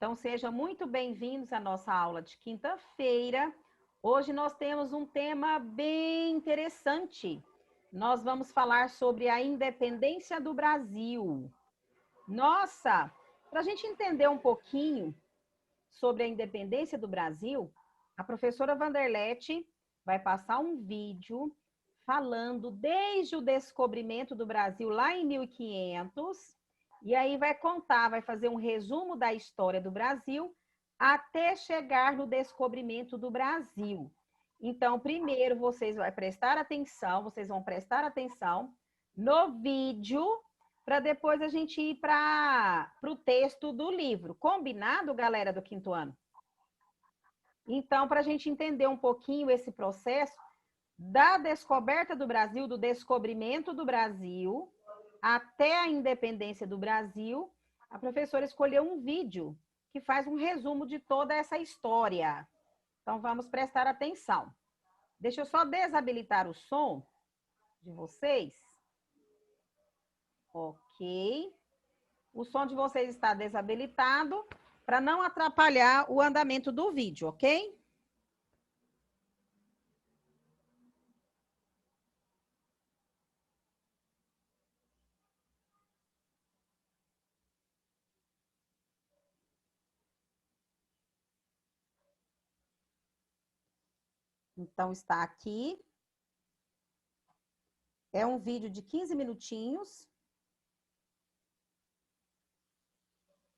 Então, sejam muito bem-vindos à nossa aula de quinta-feira. Hoje nós temos um tema bem interessante. Nós vamos falar sobre a independência do Brasil. Nossa, para a gente entender um pouquinho sobre a independência do Brasil, a professora Vanderlete vai passar um vídeo falando desde o descobrimento do Brasil lá em 1500, e aí vai contar, vai fazer um resumo da história do Brasil até chegar no descobrimento do Brasil. Então, primeiro vocês vão prestar atenção no vídeo, para depois a gente ir para o texto do livro. Combinado, galera do quinto ano? Então, para a gente entender um pouquinho esse processo da descoberta do Brasil, do descobrimento do Brasil, até a independência do Brasil, a professora escolheu um vídeo que faz um resumo de toda essa história. Então, vamos prestar atenção. Deixa eu só desabilitar o som de vocês. Ok. O som de vocês está desabilitado para não atrapalhar o andamento do vídeo, ok? Então, está aqui. É um vídeo de 15 minutinhos.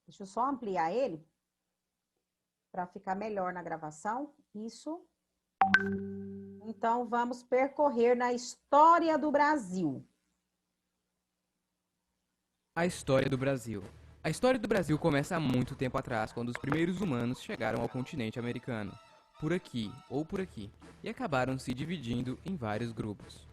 Deixa eu só ampliar ele para ficar melhor na gravação. Isso. Então, vamos percorrer na história do Brasil. A história do Brasil. A história do Brasil começa há muito tempo atrás, quando os primeiros humanos chegaram ao continente americano, por aqui ou por aqui, e acabaram se dividindo em vários grupos.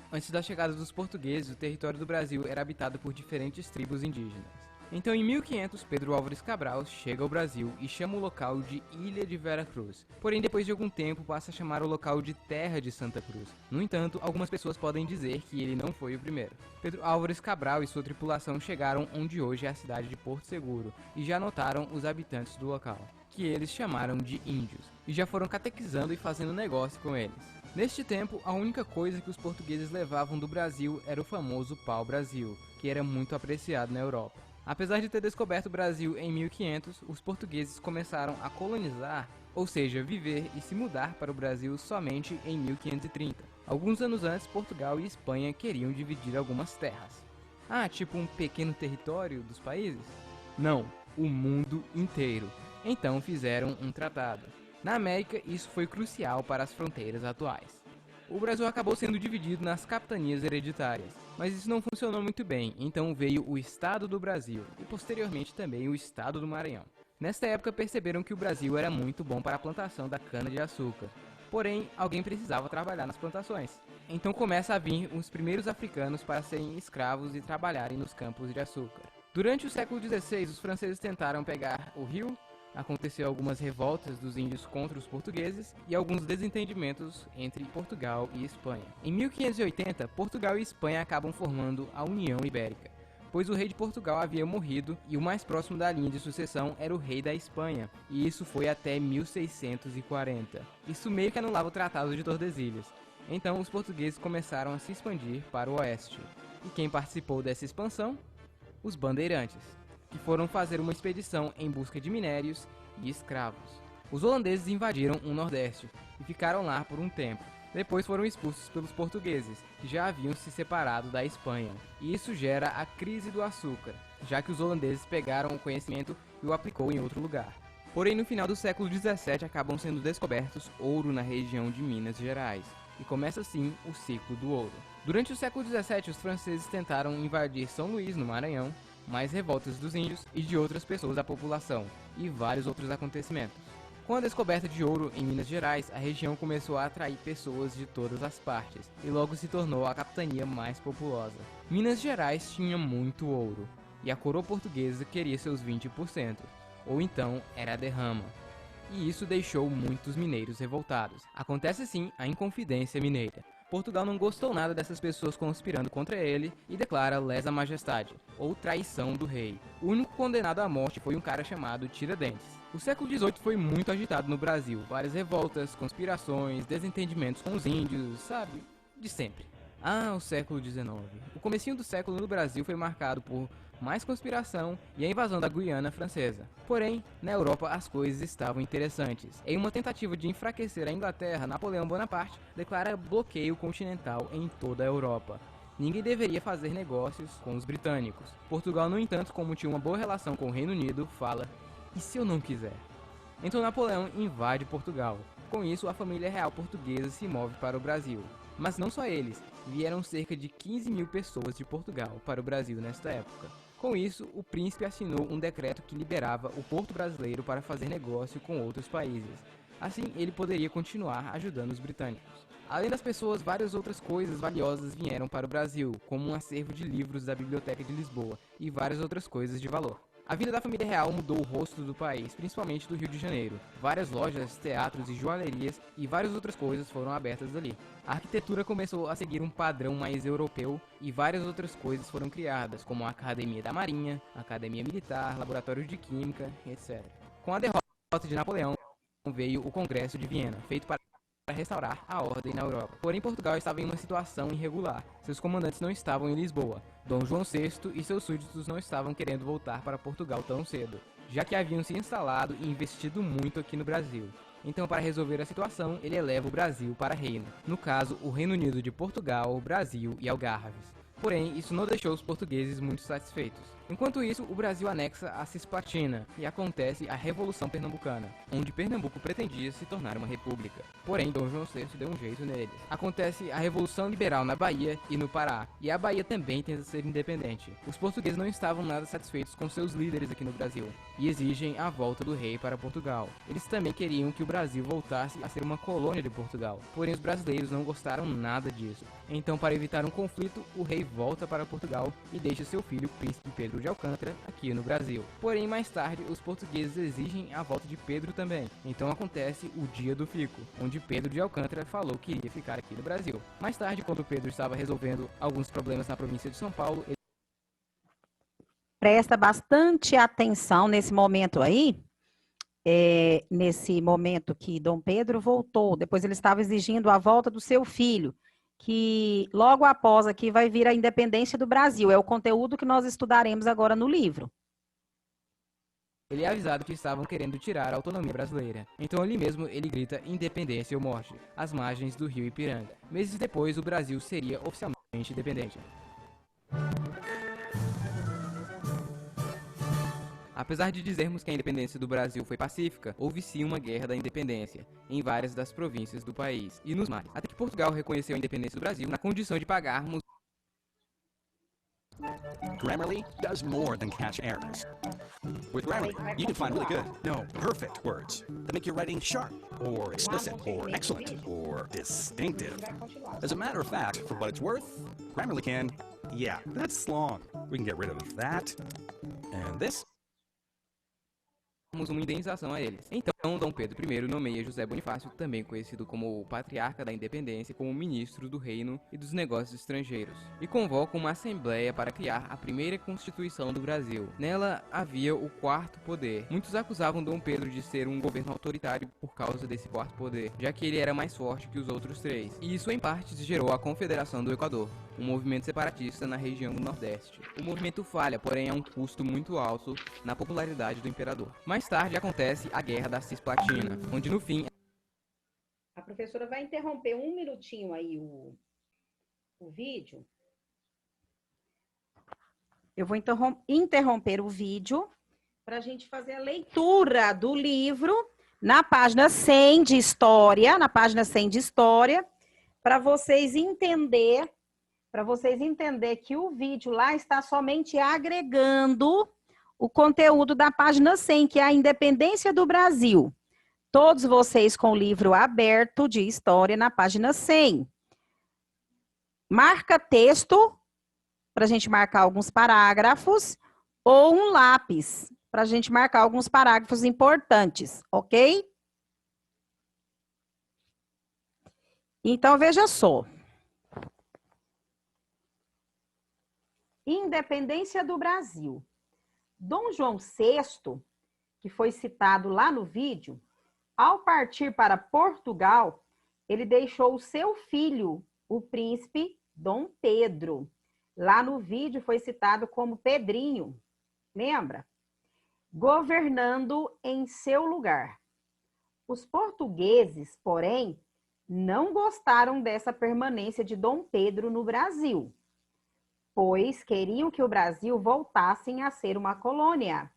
Antes da chegada dos portugueses, o território do Brasil era habitado por diferentes tribos indígenas. Então, em 1500, Pedro Álvares Cabral chega ao Brasil e chama o local de Ilha de Vera Cruz. Porém, depois de algum tempo, passa a chamar o local de Terra de Santa Cruz. No entanto, algumas pessoas podem dizer que ele não foi o primeiro. Pedro Álvares Cabral e sua tripulação chegaram onde hoje é a cidade de Porto Seguro e já notaram os habitantes do local, que eles chamaram de índios, e já foram catequizando e fazendo negócio com eles. Neste tempo, a única coisa que os portugueses levavam do Brasil era o famoso pau-brasil, que era muito apreciado na Europa. Apesar de ter descoberto o Brasil em 1500, os portugueses começaram a colonizar, ou seja, viver e se mudar para o Brasil somente em 1530. Alguns anos antes, Portugal e Espanha queriam dividir algumas terras. Ah, tipo um pequeno território dos países? Não, o mundo inteiro. Então fizeram um tratado. Na América, isso foi crucial para as fronteiras atuais. O Brasil acabou sendo dividido nas capitanias hereditárias, mas isso não funcionou muito bem, então veio o Estado do Brasil e posteriormente também o Estado do Maranhão. Nesta época perceberam que o Brasil era muito bom para a plantação da cana-de-açúcar, porém alguém precisava trabalhar nas plantações. Então começa a vir os primeiros africanos para serem escravos e trabalharem nos campos de açúcar. Durante o século XVI, os franceses tentaram pegar o rio. Aconteceu algumas revoltas dos índios contra os portugueses e alguns desentendimentos entre Portugal e Espanha. Em 1580, Portugal e Espanha acabam formando a União Ibérica, pois o rei de Portugal havia morrido e o mais próximo da linha de sucessão era o rei da Espanha, e isso foi até 1640. Isso meio que anulava o Tratado de Tordesilhas. Então os portugueses começaram a se expandir para o oeste. E quem participou dessa expansão? Os bandeirantes, que foram fazer uma expedição em busca de minérios e escravos. Os holandeses invadiram o Nordeste e ficaram lá por um tempo. Depois foram expulsos pelos portugueses, que já haviam se separado da Espanha. E isso gera a crise do açúcar, já que os holandeses pegaram o conhecimento e o aplicou em outro lugar. Porém, no final do século XVII acabam sendo descobertos ouro na região de Minas Gerais, e começa assim o ciclo do ouro. Durante o século XVII, os franceses tentaram invadir São Luís, no Maranhão, mais revoltas dos índios e de outras pessoas da população, e vários outros acontecimentos. Com a descoberta de ouro em Minas Gerais, a região começou a atrair pessoas de todas as partes, e logo se tornou a capitania mais populosa. Minas Gerais tinha muito ouro, e a coroa portuguesa queria seus 20%, ou então era a derrama. E isso deixou muitos mineiros revoltados. Acontece assim a Inconfidência Mineira, Portugal não gostou nada dessas pessoas conspirando contra ele e declara lesa majestade, ou traição do rei. O único condenado à morte foi um cara chamado Tiradentes. O século XVIII foi muito agitado no Brasil, várias revoltas, conspirações, desentendimentos com os índios, sabe? De sempre. O século XIX. O comecinho do século no Brasil foi marcado por mais conspiração e a invasão da Guiana Francesa. Porém, na Europa as coisas estavam interessantes. Em uma tentativa de enfraquecer a Inglaterra, Napoleão Bonaparte declara bloqueio continental em toda a Europa. Ninguém deveria fazer negócios com os britânicos. Portugal, no entanto, como tinha uma boa relação com o Reino Unido, fala: e se eu não quiser? Então Napoleão invade Portugal. Com isso, a família real portuguesa se move para o Brasil. Mas não só eles, vieram cerca de 15 mil pessoas de Portugal para o Brasil nesta época. Com isso, o príncipe assinou um decreto que liberava o porto brasileiro para fazer negócio com outros países. Assim, ele poderia continuar ajudando os britânicos. Além das pessoas, várias outras coisas valiosas vieram para o Brasil, como um acervo de livros da Biblioteca de Lisboa e várias outras coisas de valor. A vida da família real mudou o rosto do país, principalmente do Rio de Janeiro. Várias lojas, teatros e joalherias e várias outras coisas foram abertas ali. A arquitetura começou a seguir um padrão mais europeu e várias outras coisas foram criadas, como a Academia da Marinha, Academia Militar, Laboratórios de Química, etc. Com a derrota de Napoleão, veio o Congresso de Viena, feito para restaurar a ordem na Europa. Porém, Portugal estava em uma situação irregular. Seus comandantes não estavam em Lisboa. Dom João VI e seus súditos não estavam querendo voltar para Portugal tão cedo, já que haviam se instalado e investido muito aqui no Brasil. Então, para resolver a situação, ele eleva o Brasil para reino. No caso, o Reino Unido de Portugal, Brasil e Algarves. Porém, isso não deixou os portugueses muito satisfeitos. Enquanto isso, o Brasil anexa a Cisplatina e acontece a Revolução Pernambucana, onde Pernambuco pretendia se tornar uma república. Porém, Dom João VI deu um jeito neles. Acontece a Revolução Liberal na Bahia e no Pará, e a Bahia também tenta ser independente. Os portugueses não estavam nada satisfeitos com seus líderes aqui no Brasil, e exigem a volta do rei para Portugal. Eles também queriam que o Brasil voltasse a ser uma colônia de Portugal, porém os brasileiros não gostaram nada disso. Então, para evitar um conflito, o rei volta para Portugal e deixa seu filho, o príncipe Pedro de Alcântara, aqui no Brasil. Porém, mais tarde, os portugueses exigem a volta de Pedro também. Então acontece o Dia do Fico, onde Pedro de Alcântara falou que iria ficar aqui no Brasil. Mais tarde, quando Pedro estava resolvendo alguns problemas na província de São Paulo, ele... Presta bastante atenção nesse momento aí, nesse momento que Dom Pedro voltou, depois ele estava exigindo a volta do seu filho, que logo após aqui vai vir a independência do Brasil. É o conteúdo que nós estudaremos agora no livro. Ele é avisado que estavam querendo tirar a autonomia brasileira. Então ali mesmo ele grita independência ou morte, às margens do rio Ipiranga. Meses depois, o Brasil seria oficialmente independente. Apesar de dizermos que a independência do Brasil foi pacífica, houve sim uma guerra da independência em várias das províncias do país e nos mares, até que Portugal reconheceu a independência do Brasil na condição de pagarmos. Grammarly does more than catch errors. With Grammarly, you can find really good, no, perfect words that make your writing sharp, or explicit, or excellent, or distinctive. As a matter of fact, for what it's worth, Grammarly can, yeah, that's long. We can get rid of that, and this. Uma indenização a eles. Então, Dom Pedro I nomeia José Bonifácio, também conhecido como o Patriarca da Independência, como ministro do Reino e dos Negócios Estrangeiros, e convoca uma assembleia para criar a primeira Constituição do Brasil. Nela havia o quarto poder. Muitos acusavam Dom Pedro de ser um governo autoritário por causa desse quarto poder, já que ele era mais forte que os outros três. E isso, em parte, gerou a Confederação do Equador, um movimento separatista na região do Nordeste. O movimento falha, porém a um custo muito alto na popularidade do imperador. Mais tarde acontece a Guerra da Cisplatina, onde no fim... A professora vai interromper um minutinho aí o vídeo. Eu vou interromper o vídeo para a gente fazer a leitura do livro na página 100 de História, para vocês entenderem que o vídeo lá está somente agregando o conteúdo da página 100, que é a independência do Brasil. Todos vocês com o livro aberto de História na página 100. Marca texto, para a gente marcar alguns parágrafos, ou um lápis, para a gente marcar alguns parágrafos importantes, ok? Então, veja só. Independência do Brasil. Dom João VI, que foi citado lá no vídeo, ao partir para Portugal, ele deixou o seu filho, o príncipe Dom Pedro. Lá no vídeo foi citado como Pedrinho, lembra? Governando em seu lugar. Os portugueses, porém, não gostaram dessa permanência de Dom Pedro no Brasil, pois queriam que o Brasil voltasse a ser uma colônia.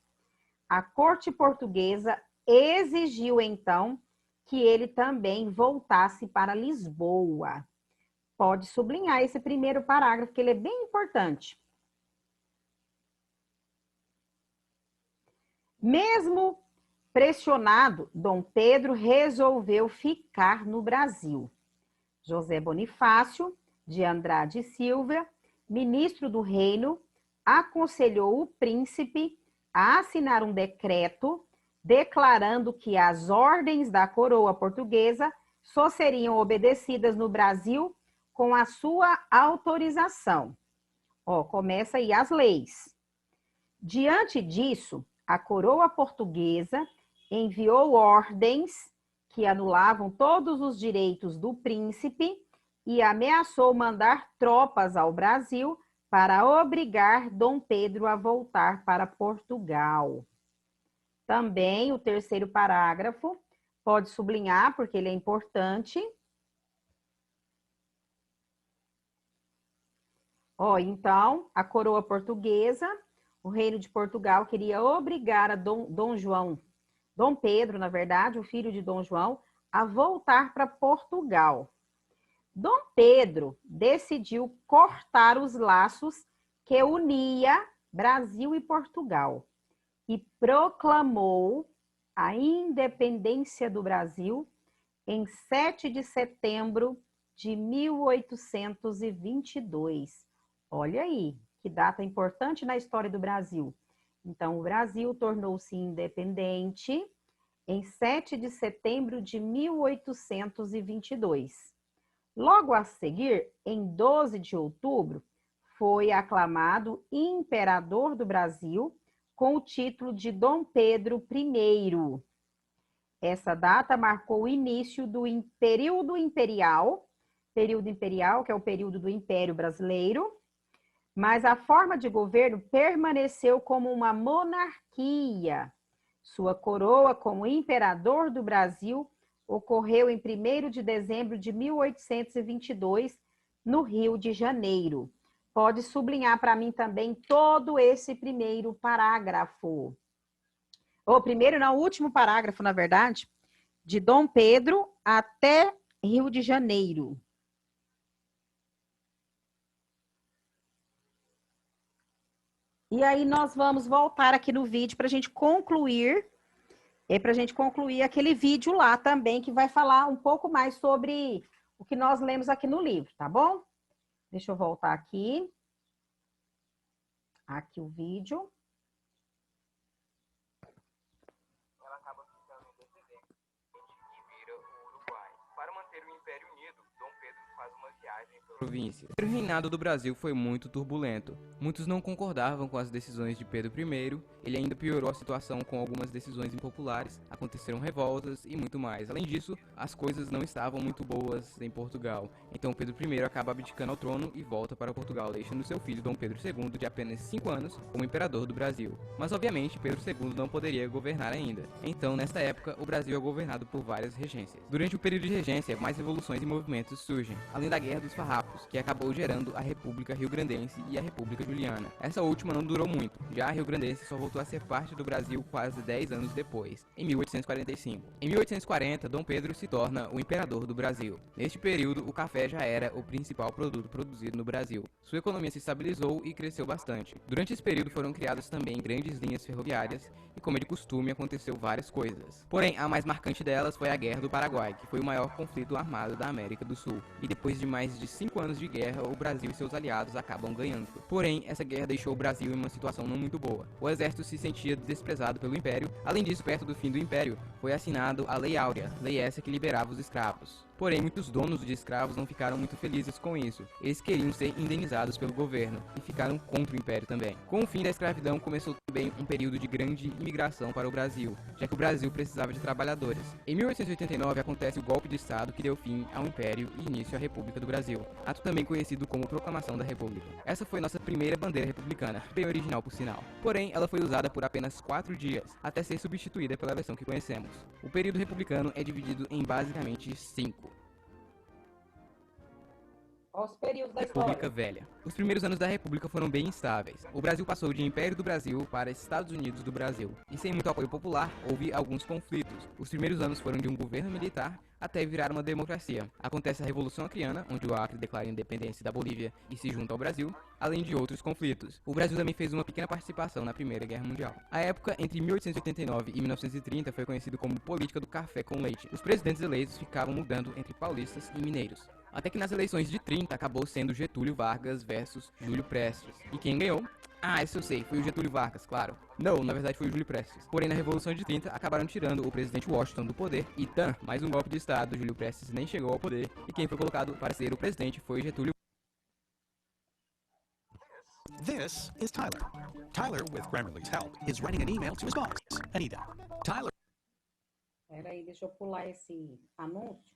A corte portuguesa exigiu, então, que ele também voltasse para Lisboa. Pode sublinhar esse primeiro parágrafo, que ele é bem importante. Mesmo pressionado, Dom Pedro resolveu ficar no Brasil. José Bonifácio de Andrade e Silva, ministro do reino, aconselhou o príncipe a assinar um decreto declarando que as ordens da coroa portuguesa só seriam obedecidas no Brasil com a sua autorização. Começa aí as leis. Diante disso, a coroa portuguesa enviou ordens que anulavam todos os direitos do príncipe e ameaçou mandar tropas ao Brasil para obrigar Dom Pedro a voltar para Portugal. Também o terceiro parágrafo, pode sublinhar porque ele é importante. Então, a coroa portuguesa, o reino de Portugal queria obrigar a Dom Pedro, na verdade, o filho de Dom João, a voltar para Portugal. Dom Pedro decidiu cortar os laços que unia Brasil e Portugal e proclamou a independência do Brasil em 7 de setembro de 1822. Olha aí, que data importante na história do Brasil. Então, o Brasil tornou-se independente em 7 de setembro de 1822. Logo a seguir, em 12 de outubro, foi aclamado imperador do Brasil com o título de Dom Pedro I. Essa data marcou o início do período imperial, que é o período do Império Brasileiro, mas a forma de governo permaneceu como uma monarquia. Sua coroa como imperador do Brasil ocorreu em 1º de dezembro de 1822, no Rio de Janeiro. Pode sublinhar para mim também todo esse primeiro parágrafo. O último parágrafo, na verdade, de Dom Pedro até Rio de Janeiro. E aí nós vamos voltar aqui no vídeo para a gente concluir, aquele vídeo lá também, que vai falar um pouco mais sobre o que nós lemos aqui no livro, tá bom? Deixa eu voltar aqui. Aqui o vídeo. Ela acaba ficando independente e vira o Uruguai. Para manter o Império unido, Dom Pedro faz uma viagem para províncias. O reinado do Brasil foi muito turbulento. Muitos não concordavam com as decisões de Pedro I, ele ainda piorou a situação com algumas decisões impopulares, aconteceram revoltas e muito mais. Além disso, as coisas não estavam muito boas em Portugal, então Pedro I acaba abdicando ao trono e volta para Portugal, deixando seu filho Dom Pedro II, de apenas 5 anos, como imperador do Brasil. Mas obviamente Pedro II não poderia governar ainda, então nesta época o Brasil é governado por várias regências. Durante o período de regência, mais revoluções e movimentos surgem, além da Guerra dos Farrapos, que acabou gerando a República Rio-Grandense e a República Juliana. Essa última não durou muito, já a Rio-Grandense só voltou a ser parte do Brasil quase 10 anos depois, em 1845. Em 1840, Dom Pedro se torna o imperador do Brasil. Neste período, o café já era o principal produto produzido no Brasil. Sua economia se estabilizou e cresceu bastante. Durante esse período foram criadas também grandes linhas ferroviárias e, como é de costume, aconteceu várias coisas. Porém, a mais marcante delas foi a Guerra do Paraguai, que foi o maior conflito armado da América do Sul. E depois de mais de 5 anos de guerra, o Brasil e seus aliados acabam ganhando. Porém, essa guerra deixou o Brasil em uma situação não muito boa. O exército se sentia desprezado pelo Império. Além disso, perto do fim do Império, foi assinado a Lei Áurea, lei essa que liberava os escravos. Porém, muitos donos de escravos não ficaram muito felizes com isso. Eles queriam ser indenizados pelo governo e ficaram contra o Império também. Com o fim da escravidão, começou também um período de grande imigração para o Brasil, já que o Brasil precisava de trabalhadores. Em 1889 acontece o golpe de Estado que deu fim ao Império e início à República do Brasil, ato também conhecido como Proclamação da República. Essa foi nossa primeira bandeira republicana, bem original por sinal. Porém, ela foi usada por apenas 4 dias, até ser substituída pela versão que conhecemos. O período republicano é dividido em basicamente 5. Os períodos da República história. Velha. Os primeiros anos da República foram bem instáveis. O Brasil passou de Império do Brasil para Estados Unidos do Brasil. E sem muito apoio popular, houve alguns conflitos. Os primeiros anos foram de um governo militar até virar uma democracia. Acontece a Revolução Acreana, onde o Acre declara a independência da Bolívia e se junta ao Brasil, além de outros conflitos. O Brasil também fez uma pequena participação na Primeira Guerra Mundial. A época entre 1889 e 1930 foi conhecido como política do café com leite. Os presidentes eleitos ficavam mudando entre paulistas e mineiros. Até que nas eleições de 30 acabou sendo Getúlio Vargas versus Júlio Prestes. E quem ganhou? Ah, isso eu sei, foi o Getúlio Vargas, claro. Não, na verdade foi o Júlio Prestes. Porém, na Revolução de 30, acabaram tirando o presidente Washington do poder e mais um golpe de Estado, Júlio Prestes nem chegou ao poder e quem foi colocado para ser o presidente foi Getúlio. This is Tyler. Tyler, with Grammarly's help, is writing an email to his boss, Anita. Tyler. Peraí, deixa eu pular esse anúncio.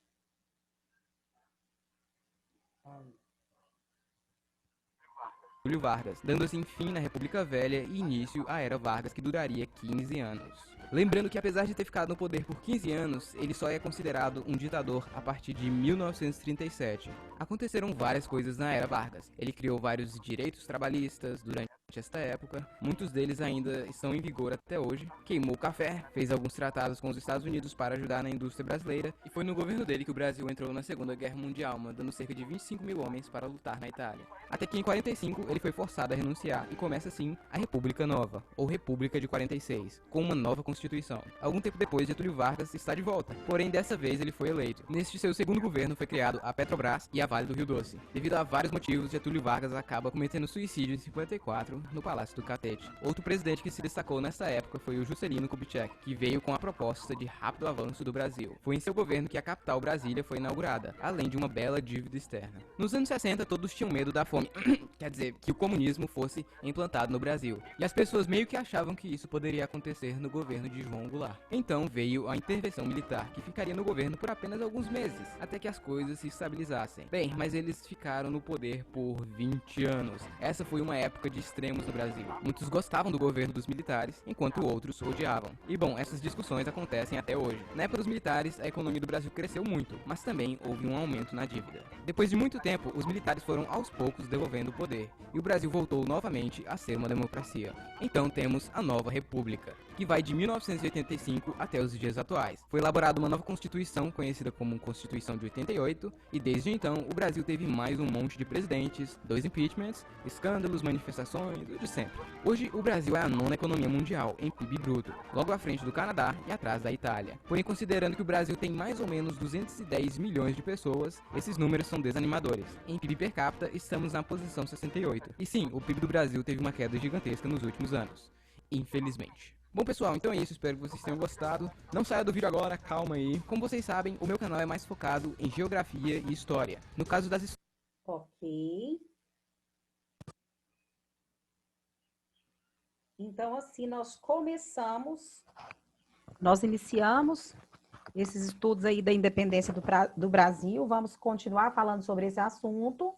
Júlio Vargas, dando assim fim na República Velha e início à Era Vargas, que duraria 15 anos. Lembrando que apesar de ter ficado no poder por 15 anos, ele só é considerado um ditador a partir de 1937. Aconteceram várias coisas na Era Vargas. Ele criou vários direitos trabalhistas durante esta época, muitos deles ainda estão em vigor até hoje. Queimou o café, fez alguns tratados com os Estados Unidos para ajudar na indústria brasileira, e foi no governo dele que o Brasil entrou na Segunda Guerra Mundial, mandando cerca de 25 mil homens para lutar na Itália. Até que em 45 ele foi forçado a renunciar, e começa assim a República Nova, ou República de 46, com uma nova Constituição. Algum tempo depois, Getúlio Vargas está de volta, porém dessa vez ele foi eleito. Neste seu segundo governo foi criado a Petrobras e a Vale do Rio Doce. Devido a vários motivos, Getúlio Vargas acaba cometendo suicídio em 54, no Palácio do Catete. Outro presidente que se destacou nessa época foi o Juscelino Kubitschek, que veio com a proposta de rápido avanço do Brasil. Foi em seu governo que a capital Brasília foi inaugurada, além de uma bela dívida externa. Nos anos 60, todos tinham medo da fome, quer dizer, que o comunismo fosse implantado no Brasil. E as pessoas meio que achavam que isso poderia acontecer no governo de João Goulart. Então veio a intervenção militar, que ficaria no governo por apenas alguns meses, até que as coisas se estabilizassem. Bem, mas eles ficaram no poder por 20 anos. Essa foi uma época de extremos no Brasil. Muitos gostavam do governo dos militares, enquanto outros odiavam. E bom, essas discussões acontecem até hoje. Na época dos militares, a economia do Brasil cresceu muito, mas também houve um aumento na dívida. Depois de muito tempo, os militares foram aos poucos devolvendo o poder, e o Brasil voltou novamente a ser uma democracia. Então temos a Nova República, que vai de 1985 até os dias atuais. Foi elaborada uma nova Constituição, conhecida como Constituição de 88, e desde então o Brasil teve mais um monte de presidentes, 2 impeachments, escândalos, manifestações, o de sempre. Hoje o Brasil é a 9ª economia mundial em PIB bruto, logo à frente do Canadá e atrás da Itália. Porém, considerando que o Brasil tem mais ou menos 210 milhões de pessoas, esses números são desanimadores. Em PIB per capita, estamos na posição 68. E sim, o PIB do Brasil teve uma queda gigantesca nos últimos anos. Infelizmente. Bom, pessoal, então é isso. Espero que vocês tenham gostado. Não saia do vídeo agora, calma aí. Como vocês sabem, o meu canal é mais focado em geografia e história. No caso das histórias... Ok. Então, assim, nós iniciamos esses estudos aí da independência do Brasil. Vamos continuar falando sobre esse assunto.